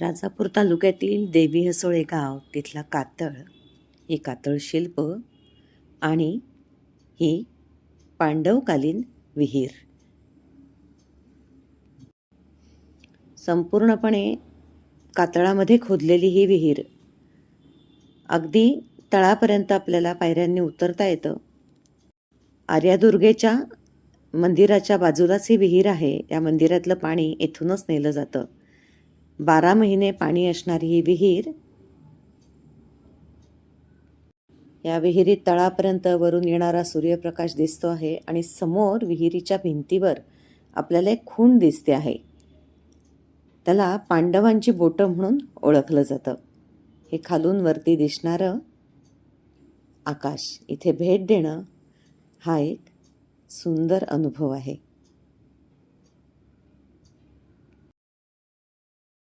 राजापूर तालुक्यातील देवी हसोळे गाव, तिथला कातळ, हे कातळ शिल्प आणि ही पांडवकालीन विहीर संपूर्णपणे कातळामध्ये खोदलेली ही विहीर अगदी तळापर्यंत आपल्याला पायऱ्यांनी उतरता येतं. आर्यादुर्गेच्या मंदिराच्या बाजूलाच ही विहीर आहे. या मंदिरातलं पाणी येथूनच नेलं जातं. 12 महिने पाणी असणारी ही विहीर, या विहिरीत तळापर्यंत वरून येणारा सूर्यप्रकाश दिसतो आहे आणि समोर विहिरीच्या भिंतीवर आपल्याला एक खूण दिसते आहे. त्याला पांडवांची बोटं म्हणून ओळखलं जातं. हे खालून वरती दिसणारं आकाश, इथे भेट देणं हा एक सुंदर अनुभव आहे.